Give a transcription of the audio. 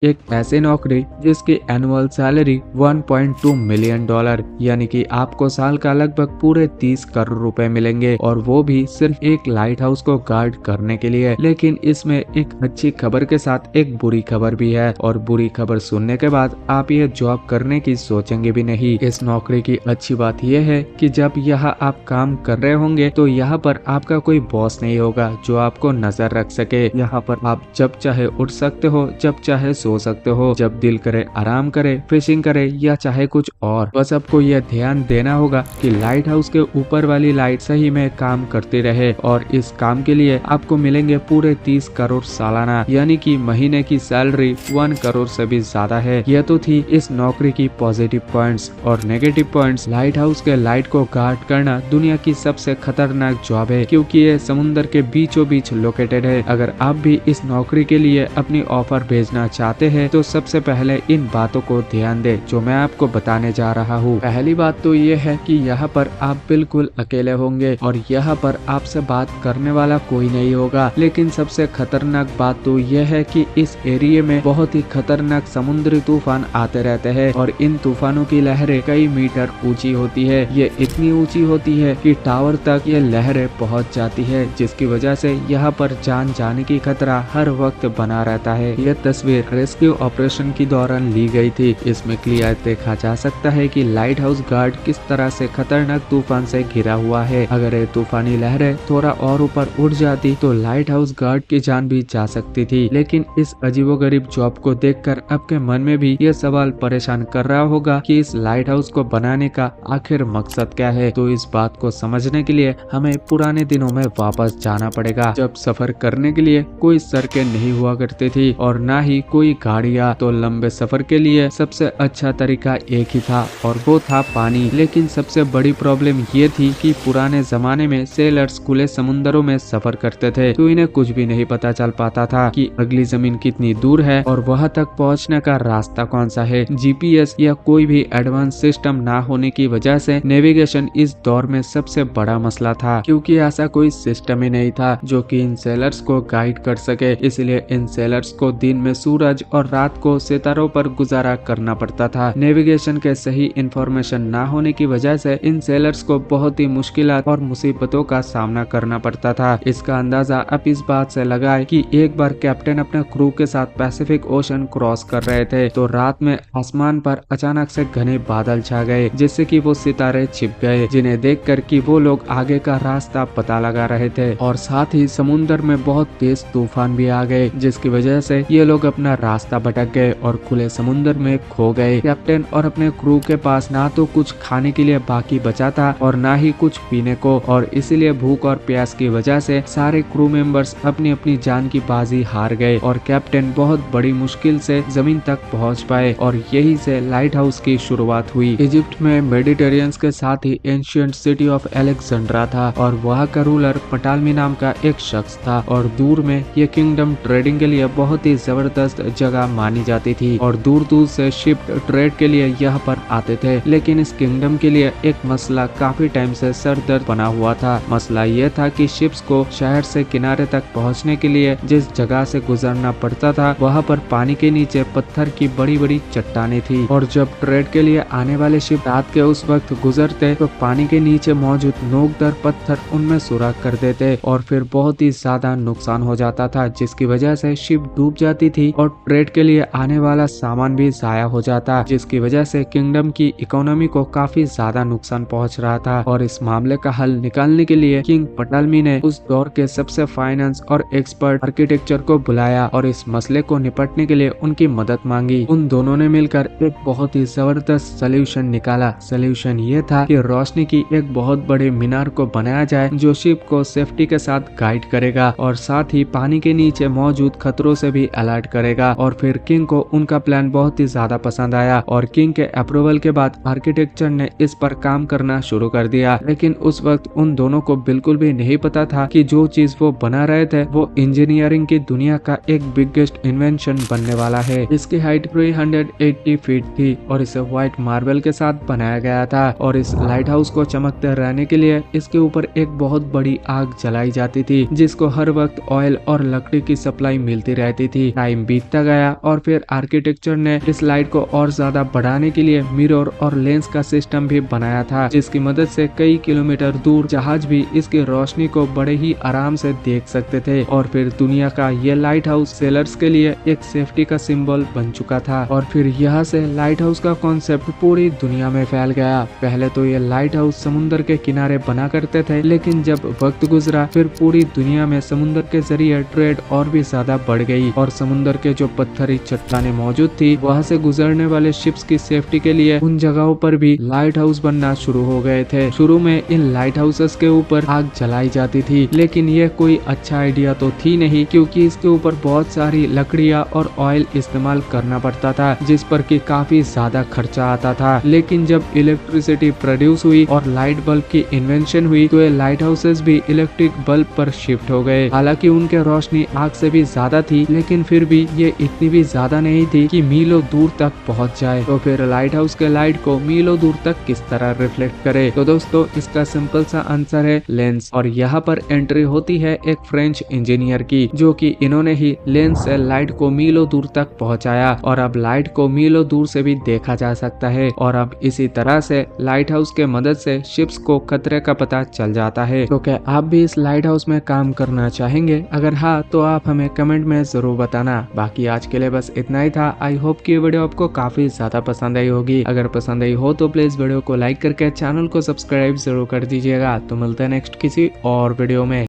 एक ऐसी नौकरी जिसकी एनुअल सैलरी 1.2 मिलियन डॉलर यानी कि आपको साल का लगभग पूरे 30 करोड़ रुपए मिलेंगे, और वो भी सिर्फ एक लाइट हाउस को गार्ड करने के लिए। लेकिन इसमें एक अच्छी खबर के साथ एक बुरी खबर भी है, और बुरी खबर सुनने के बाद आप ये जॉब करने की सोचेंगे भी नहीं। इस नौकरी की अच्छी बात यह है कि जब यहाँ आप काम कर रहे होंगे तो यहाँ पर आपका कोई बॉस नहीं होगा जो आपको नजर रख सके। यहाँ पर आप जब चाहे उठ सकते हो, जब चाहे सो सकते हो, जब दिल करे आराम करे, फिशिंग करे या चाहे कुछ और। बस आपको यह ध्यान देना होगा कि लाइट हाउस के ऊपर वाली लाइट सही में काम करती रहे, और इस काम के लिए आपको मिलेंगे पूरे 30 करोड़ सालाना, यानी कि महीने की सैलरी 1 करोड़ से भी ज्यादा है। यह तो थी इस नौकरी की पॉजिटिव पॉइंट्स। और नेगेटिव पॉइंट्स, लाइट हाउस के लाइट को गार्ड करना दुनिया की सबसे खतरनाक जॉब है, क्योंकि ये समुद्र के बीचों बीच लोकेटेड है। अगर आप भी इस नौकरी के लिए अपनी ऑफर भेजना चाहते हैं तो सबसे पहले इन बातों को ध्यान दे जो मैं आपको बताने जा रहा हूँ। पहली बात तो ये है कि यहाँ पर आप बिल्कुल अकेले होंगे और यहाँ पर आपसे बात करने वाला कोई नहीं होगा। लेकिन सबसे खतरनाक बात तो यह है कि इस एरिया में बहुत ही खतरनाक समुद्री तूफान आते रहते हैं, और इन तूफानों की लहरें कई मीटर ऊंची होती है। ये इतनी ऊंची होती है कि टावर तक ये लहरें पहुंच जाती है, जिसकी वजह से यहाँ पर जान जाने की खतरा हर वक्त बना रहता है। यह तस्वीर रेस्क्यू ऑपरेशन के दौरान ली गई थी। इसमें क्लियर देखा जा सकता है कि लाइट हाउस गार्ड किस तरह से खतरनाक तूफान से घिरा हुआ है। अगर ये तूफानी लहरें थोड़ा और ऊपर उठ जाती तो लाइट हाउस गार्ड की जान भी जा सकती थी। लेकिन इस अजीबोगरीब जॉब को देखकर आपके मन में भी यह सवाल परेशान कर रहा होगा कि इस लाइट हाउस को बनाने का आखिर मकसद क्या है। तो इस बात को समझने के लिए हमें पुराने दिनों में वापस जाना पड़ेगा, जब सफर करने के लिए कोई सड़कें नहीं हुआ करती थी और न ही कोई गाड़ियाँ। तो लंबे सफर के लिए सबसे अच्छा तरीका एक ही था, और वो था पानी। लेकिन सबसे बड़ी प्रॉब्लम ये थी कि पुराने जमाने में सेलर्स खुले समुद्रों में सफर करते थे, तो इन्हें कुछ भी नहीं पता चल पाता था कि अगली जमीन कितनी दूर है और वहां तक पहुंचने का रास्ता कौन सा है। जीपीएस या कोई भी एडवांस सिस्टम ना होने की वजह से नेविगेशन इस दौर में सबसे बड़ा मसला था, क्योंकि ऐसा कोई सिस्टम ही नहीं था जो कि इन सेलर्स को गाइड कर सके। इसलिए इन सेलर्स को दिन में सूरज और रात को सितारों पर गुजारा करना पड़ता था। नेविगेशन के सही इंफॉर्मेशन ना होने की वजह से इन सेलर्स को बहुत ही मुश्किलात और मुसीबतों का सामना करना पड़ता था। इसका अंदाजा आप इस बात से लगाए कि एक बार कैप्टन अपने क्रू के साथ पैसिफिक ओशन क्रॉस कर रहे थे, तो रात में आसमान पर अचानक से घने बादल छा गए, जिससे कि वो सितारे छिप गए, जिन्हें देखकर कि वो लोग आगे का रास्ता पता लगा रहे थे। और साथ ही समुद्र में बहुत तेज तूफान भी आ गए, जिसकी वजह से ये लोग अपना रास्ता भटक गए और खुले समुद्र में खो गए। कैप्टन और अपने क्रू के पास ना तो कुछ खाने के लिए बाकी बचा था और ना ही कुछ पीने को, और इसीलिए भूख और प्यास की वजह से सारे क्रू मेंबर्स अपनी अपनी जान की बाजी हार गए, और कैप्टन बहुत बड़ी मुश्किल से जमीन तक पहुंच पाए। और यही से लाइट हाउस की शुरुआत हुई। इजिप्ट में मेडिटेरियंस के साथ ही एंशिएंट सिटी ऑफ अलेक्जेंड्रा था, और वहाँ का रूलर पटालमी नाम का एक शख्स था। और दूर में ये किंगडम ट्रेडिंग के लिए बहुत ही जबरदस्त जगह मानी जाती थी, और दूर दूर से शिप ट्रेड के लिए यहाँ पर आते थे। लेकिन इस किंगडम के लिए एक मसला काफी टाइम से सरदर्द बना हुआ था। मसला ये था कि शिप्स को शहर से किनारे तक पहुँचने के लिए जिस जगह से गुजरना पड़ता था, वहाँ पर पानी के नीचे पत्थर की बड़ी बड़ी चट्टानें थी, और जब ट्रेड के लिए आने वाले शिप रात के उस वक्त गुजरते तो पानी के नीचे मौजूद नोकदार पत्थर उनमें सुराख कर देते, और फिर बहुत ही ज्यादा नुकसान हो जाता था, जिसकी वजह से शिप डूब जाती थी और ट्रेड के लिए आने वाला सामान भी जाया हो जाता, जिसकी वजह से किंगडम की इकोनॉमी को काफी ज्यादा नुकसान पहुंच रहा था। और इस मामले का हल निकालने के लिए किंग पटालमी ने उस दौर के सबसे फाइनेंस और एक्सपर्ट आर्किटेक्चर को बुलाया और इस मसले को निपटने के लिए उनकी मदद मांगी। उन दोनों ने मिलकर एक बहुत ही जबरदस्त सोल्यूशन निकाला। सोल्यूशन ये था कि रोशनी की एक बहुत बड़े मीनार को बनाया जाए जो शिप को सेफ्टी के साथ गाइड करेगा, और साथ ही पानी के नीचे मौजूद खतरों से भी अलर्ट करेगा। और फिर किंग को उनका प्लान बहुत ही ज्यादा पसंद आया, और किंग के अप्रूवल के बाद आर्किटेक्चर ने इस पर काम करना शुरू कर दिया। लेकिन उस वक्त उन दोनों को बिल्कुल भी नहीं पता था कि जो चीज वो बना रहे थे वो इंजीनियरिंग की दुनिया का एक बिगेस्ट इन्वेंशन बनने वाला है। इसकी हाइट 380 फीट थी और इसे व्हाइट मार्बल के साथ बनाया गया था, और इस लाइट हाउस को चमकते रहने के लिए इसके ऊपर एक बहुत बड़ी आग जलाई जाती थी, जिसको हर वक्त ऑयल और लकड़ी की सप्लाई मिलती रहती थी। टाइम बीतता लगाया और फिर आर्किटेक्चर ने इस लाइट को और ज्यादा बढ़ाने के लिए मिरर और लेंस का सिस्टम भी बनाया था, जिसकी मदद से कई किलोमीटर दूर जहाज भी इसकी रोशनी को बड़े ही आराम से देख सकते थे। और फिर दुनिया का ये लाइट हाउस सेलर्स के लिए एक सेफ्टी का सिंबल बन चुका था। और फिर यहाँ से लाइट हाउस का कॉन्सेप्ट पूरी दुनिया में फैल गया। पहले तो ये लाइट हाउस समुद्र के किनारे बना करते थे, लेकिन जब वक्त गुजरा फिर पूरी दुनिया में समुद्र के जरिए ट्रेड और भी ज्यादा बढ़ गई और समुद्र के जो पत्थरी चट्टानें मौजूद थी वहाँ से गुजरने वाले शिप्स की सेफ्टी के लिए उन जगहों पर भी लाइट हाउस बनना शुरू हो गए थे। शुरू में इन लाइट हाउसेस के ऊपर आग जलाई जाती थी, लेकिन यह कोई अच्छा आइडिया तो थी नहीं, क्योंकि इसके ऊपर बहुत सारी लकड़ियाँ और ऑयल इस्तेमाल करना पड़ता था, जिस पर कि काफी ज्यादा खर्चा आता था। लेकिन जब इलेक्ट्रिसिटी प्रोड्यूस हुई और लाइट बल्ब की इन्वेंशन हुई तो ये लाइट हाउसेस भी इलेक्ट्रिक बल्ब पर शिफ्ट हो गए। हालांकि उनके रोशनी आग से भी ज्यादा थी, लेकिन फिर भी ये इतनी भी ज्यादा नहीं थी कि मीलों दूर तक पहुंच जाए। तो फिर लाइट हाउस के लाइट को मीलों दूर तक किस तरह रिफ्लेक्ट करे? तो दोस्तों इसका सिंपल सा आंसर है लेंस। और यहाँ पर एंट्री होती है एक फ्रेंच इंजीनियर की, जो कि इन्होंने ही लेंस से लाइट को मीलों दूर तक पहुंचाया और अब लाइट को मीलों दूर से भी देखा जा सकता है। और अब इसी तरह से लाइट हाउस के मदद से शिप्स को खतरे का पता चल जाता है। तो क्या आप भी इस लाइट हाउस में काम करना चाहेंगे? अगर हाँ तो आप हमें कमेंट में जरूर बताना। बाकी आज के लिए बस इतना ही था। आई होप कि वीडियो आपको काफी ज्यादा पसंद आई होगी। अगर पसंद आई हो तो प्लीज वीडियो को लाइक करके चैनल को सब्सक्राइब जरूर कर दीजिएगा। तो मिलते हैं नेक्स्ट किसी और वीडियो में।